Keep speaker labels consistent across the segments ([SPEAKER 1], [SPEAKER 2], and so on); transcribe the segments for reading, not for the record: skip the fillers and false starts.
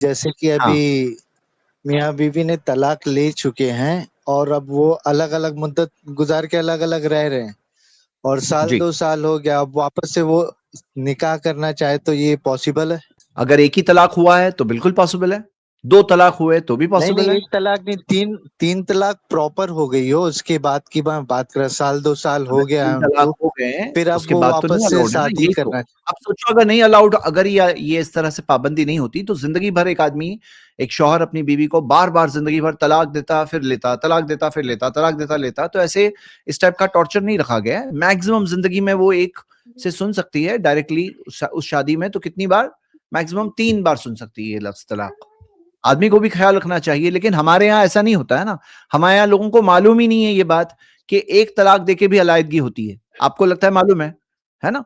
[SPEAKER 1] جیسے کہ ابھی
[SPEAKER 2] ہاں
[SPEAKER 1] میاں بیوی نے طلاق لے چکے ہیں اور اب وہ الگ الگ مدت گزار کے الگ الگ رہ رہے ہیں اور سال
[SPEAKER 2] جی،
[SPEAKER 1] 2 سال ہو گیا، اب واپس سے وہ نکاح کرنا چاہے تو یہ پاسبل ہے؟
[SPEAKER 2] اگر ایک ہی طلاق ہوا ہے تو بالکل پاسبل ہے، 2 طلاق ہوئے تو بھی
[SPEAKER 1] نہیں
[SPEAKER 2] پاسبل
[SPEAKER 1] نہیں،
[SPEAKER 2] ہے۔
[SPEAKER 1] ایک طلاق نہیں، تین طلاق پراپر ہو گئی ہو، اس کے بعد کی بات کر رہا، سال 2 سال
[SPEAKER 2] اگر
[SPEAKER 1] ہو گیا
[SPEAKER 2] 3
[SPEAKER 1] ہے ان
[SPEAKER 2] طلاق
[SPEAKER 1] کو،
[SPEAKER 2] ہو گئے ہیں
[SPEAKER 1] پھر
[SPEAKER 2] اس
[SPEAKER 1] اب
[SPEAKER 2] کے
[SPEAKER 1] وہ
[SPEAKER 2] بعد تو نہیں
[SPEAKER 1] واپس سے
[SPEAKER 2] الاؤڈ ہے نا،
[SPEAKER 1] شادی
[SPEAKER 2] یہی تو۔
[SPEAKER 1] کرنا۔
[SPEAKER 2] اب سوچو اگر نہیں الاؤڈ، اگر یہ اس طرح سے پابندی نہیں ہوتی تو زندگی بھر ایک آدمی، ایک شوہر اپنی بیوی کو بار بار زندگی بھر طلاق دیتا پھر لیتا، طلاق دیتا پھر لیتا، طلاق دیتا لیتا، تو ایسے اس ٹائپ کا ٹارچر نہیں رکھا گیا ہے۔ میکسیمم زندگی میں وہ ایک سے سن سکتی ہے ڈائریکٹلی اس شادی میں، تو کتنی بار؟ میکسیمم 3 بار سن سکتی ہے یہ لفظ طلاق۔ آدمی کو بھی خیال رکھنا چاہیے، لیکن ہمارے یہاں ایسا نہیں ہوتا ہے نا، ہمارے یہاں لوگوں کو معلوم ہی نہیں ہے یہ بات کہ ایک طلاق دے کے بھی علیحدگی ہوتی ہے۔ آپ کو لگتا ہے معلوم ہے نا،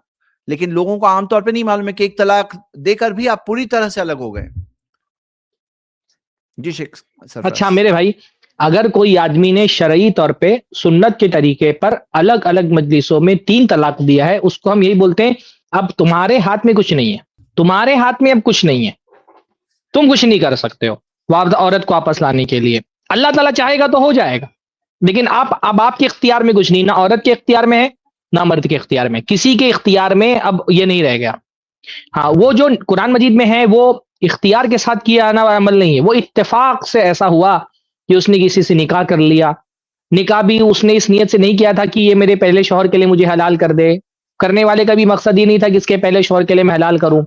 [SPEAKER 2] لیکن لوگوں کو عام طور پہ نہیں معلوم ہے کہ ایک طلاق دے کر بھی آپ پوری طرح سے الگ ہو گئے۔ جی شیخ
[SPEAKER 3] اچھا
[SPEAKER 2] سرفراز۔
[SPEAKER 3] میرے بھائی، اگر کوئی آدمی نے شرعی طور پہ سنت کے طریقے پر الگ الگ مجلسوں میں 3 طلاق دیا ہے، اس کو ہم یہی بولتے ہیں اب تمہارے ہاتھ میں کچھ نہیں ہے، تمہارے ہاتھ میں اب کچھ نہیں ہے، تم کچھ نہیں کر سکتے ہو عورت کو واپس لانے کے لیے۔ اللہ تعالیٰ چاہے گا تو ہو جائے گا، لیکن آپ کے اختیار میں کچھ نہیں، نہ عورت کے اختیار میں ہے نہ مرد کے اختیار میں، کسی کے اختیار میں اب یہ نہیں رہ گیا۔ ہاں، وہ جو قرآن مجید میں ہے وہ اختیار کے ساتھ کیا آنا عمل نہیں ہے، وہ اتفاق سے ایسا ہوا کہ اس نے کسی سے نکاح کر لیا۔ نکاح بھی اس نے اس نیت سے نہیں کیا تھا کہ یہ میرے پہلے شوہر کے لیے مجھے حلال کر دے، کرنے والے کا بھی مقصد یہ نہیں تھا کہ اس کے پہلے شوہر کے لیے میں حلال کروں،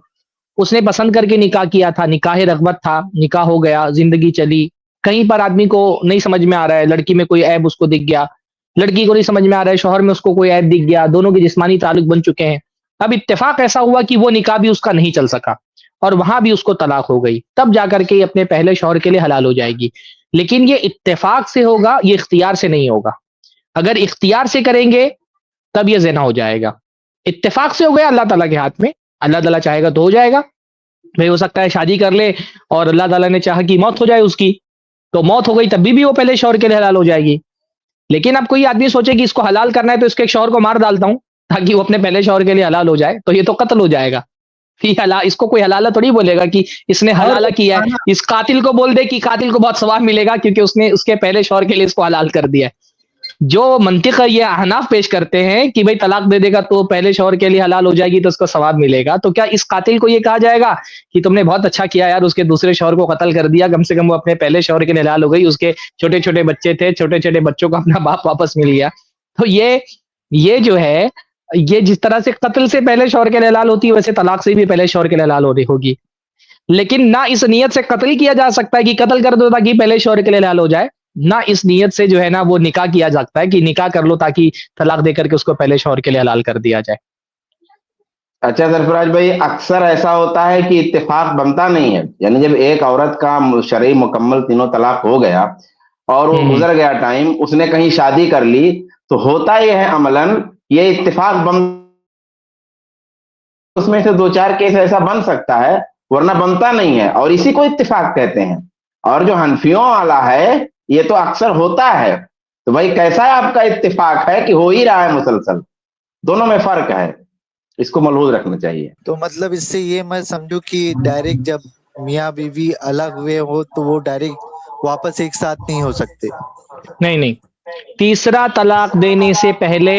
[SPEAKER 3] اس نے پسند کر کے نکاح کیا تھا، نکاح رغبت تھا، نکاح ہو گیا، زندگی چلی۔ کہیں پر آدمی کو نہیں سمجھ میں آ رہا ہے، لڑکی میں کوئی عیب اس کو دکھ گیا، لڑکی کو نہیں سمجھ میں آ رہا ہے شوہر میں اس کو کوئی عیب دکھ گیا، دونوں کے جسمانی تعلق بن چکے ہیں، اب اتفاق ایسا ہوا کہ وہ نکاح بھی اس کا نہیں چل سکا اور وہاں بھی اس کو طلاق ہو گئی، تب جا کر کے یہ اپنے پہلے شوہر کے لیے حلال ہو جائے گی۔ لیکن یہ اتفاق سے ہوگا، یہ اختیار سے نہیں ہوگا۔ اگر اختیار سے کریں گے تب یہ زنا ہو جائے گا، اتفاق سے ہو گیا اللہ تعالیٰ کے ہاتھ میں، اللہ تعالیٰ چاہے گا تو ہو جائے گا۔ بھائی ہو سکتا ہے شادی کر لے اور اللہ تعالیٰ نے چاہا کہ موت ہو جائے اس کی، تو موت ہو گئی تب بھی وہ پہلے شوہر کے لیے حلال ہو جائے گی۔ لیکن اب کوئی آدمی سوچے کہ اس کو حلال کرنا ہے تو اس کے شوہر کو مار ڈالتا ہوں تاکہ وہ اپنے پہلے شوہر کے لیے حلال ہو جائے، تو یہ تو قتل ہو جائے گا۔ اس کو کوئی حلالہ تھوڑی بولے گا کہ اس نے
[SPEAKER 2] اور
[SPEAKER 3] حلالہ کیا ہے، اس قاتل کو بول دے کہ قاتل کو بہت ثواب ملے گا کیونکہ اس نے اس کے پہلے شوہر کے لیے اس کو حلال کر دیا ہے۔ جو منطق یہ احناف پیش کرتے ہیں کہ بھائی طلاق دے دے گا تو پہلے شوہر کے لیے حلال ہو جائے گی تو اس کو ثواب ملے گا، تو کیا اس قاتل کو یہ کہا جائے گا کہ تم نے بہت اچھا کیا یار، اس کے دوسرے شوہر کو قتل کر دیا، کم سے کم وہ اپنے پہلے شوہر کے لیے حلال ہو گئی، اس کے چھوٹے چھوٹے بچے تھے، چھوٹے چھوٹے بچوں کو اپنا باپ واپس مل گیا۔ تو یہ جو ہے، یہ جس طرح سے قتل سے پہلے شوہر کے لیے حلال ہوتی ہے ویسے طلاق سے بھی پہلے شوہر کے لیے حلال ہوگی، لیکن نہ اس نیت سے قتل کیا جا سکتا ہے کہ قتل کر دو تاکہ پہلے شوہر کے لیے حلال ہو جائے، نہ اس نیت سے جو ہے نا وہ نکاح کیا جاتا ہے کہ نکاح کر لو تاکہ طلاق دے کر کے اس کو پہلے شوہر کے لیے حلال کر دیا جائے۔
[SPEAKER 4] اچھا سرفراز بھائی، اکثر ایسا ہوتا ہے کہ اتفاق بنتا نہیں ہے، یعنی جب ایک عورت کا شرعی مکمل تینوں طلاق ہو گیا اور وہ گزر گیا ٹائم، اس نے کہیں شادی کر لی، تو ہوتا یہ ہے عملاً یہ اتفاق اس میں سے 2-4 کیس ایسا بن سکتا ہے، ورنہ بنتا نہیں ہے، اور اسی کو اتفاق کہتے ہیں۔ اور جو حنفیوں والا ہے یہ تو اکثر ہوتا ہے، تو بھائی کیسا ہے آپ کا اتفاق ہے کہ ہو ہی رہا ہے مسلسل؟ دونوں میں فرق ہے، اس کو ملحوظ رکھنا چاہیے۔
[SPEAKER 1] تو مطلب اس سے یہ میں سمجھوں کہ ڈائریکٹ جب میاں بیوی الگ ہوئے ہو تو وہ ڈائریکٹ واپس ایک ساتھ نہیں ہو سکتے؟
[SPEAKER 3] نہیں، تیسرا طلاق دینے سے پہلے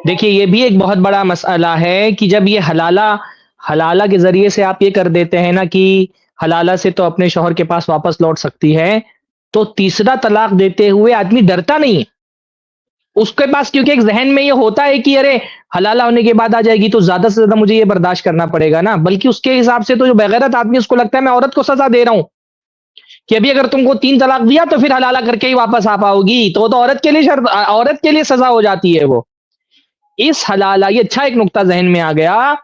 [SPEAKER 3] دیکھیے یہ بھی ایک بہت بڑا مسئلہ ہے کہ جب یہ حلالہ کے ذریعے سے آپ یہ کر دیتے ہیں نا کہ حلالہ سے تو اپنے شوہر کے پاس واپس لوٹ سکتی ہے، تو تیسرا طلاق دیتے ہوئے آدمی ڈرتا نہیں ہے اس کے پاس، کیونکہ ایک ذہن میں یہ ہوتا ہے کہ ارے حلالہ ہونے کے بعد آ جائے گی تو زیادہ سے زیادہ مجھے یہ برداشت کرنا پڑے گا نا، بلکہ اس کے حساب سے تو جو بغیرت آدمی اس کو لگتا ہے میں عورت کو سزا دے رہا ہوں کہ ابھی اگر تم کو 3 طلاق دیا تو پھر حلالہ کر کے ہی واپس آ پاؤ گی، تو عورت کے لیے سزا ہو جاتی ہے وہ۔ اس حلالہ، یہ اچھا ایک نقطہ ذہن میں آ گیا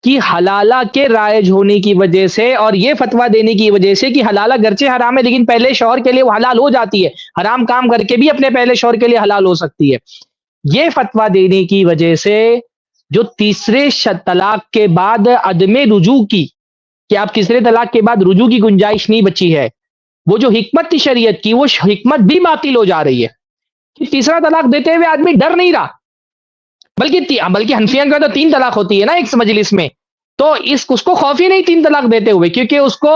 [SPEAKER 3] کہ حلالہ کے رائج ہونے کی وجہ سے اور یہ فتویٰ دینے کی وجہ سے کہ حلالہ گرچہ حرام ہے لیکن پہلے شوہر کے لیے وہ حلال ہو جاتی ہے، حرام کام کر کے بھی اپنے پہلے شوہر کے لیے حلال ہو سکتی ہے، یہ فتویٰ دینے کی وجہ سے جو تیسرے طلاق کے بعد عدم رجوع کی، کہ آپ تیسرے طلاق کے بعد رجوع کی گنجائش نہیں بچی ہے، وہ جو حکمت تھی شریعت کی، وہ حکمت بھی باطل ہو جا رہی ہے کہ تیسرا طلاق دیتے ہوئے آدمی ڈر نہیں رہا، بلکہ حنفیوں کا تو 3 طلاق ہوتی ہے نا ایک مجلس میں، تو اس کو خوف ہی نہیں 3 طلاق دیتے ہوئے، کیونکہ اس کو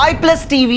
[SPEAKER 5] iPlus TV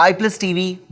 [SPEAKER 5] iPlus TV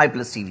[SPEAKER 5] iPlus TV।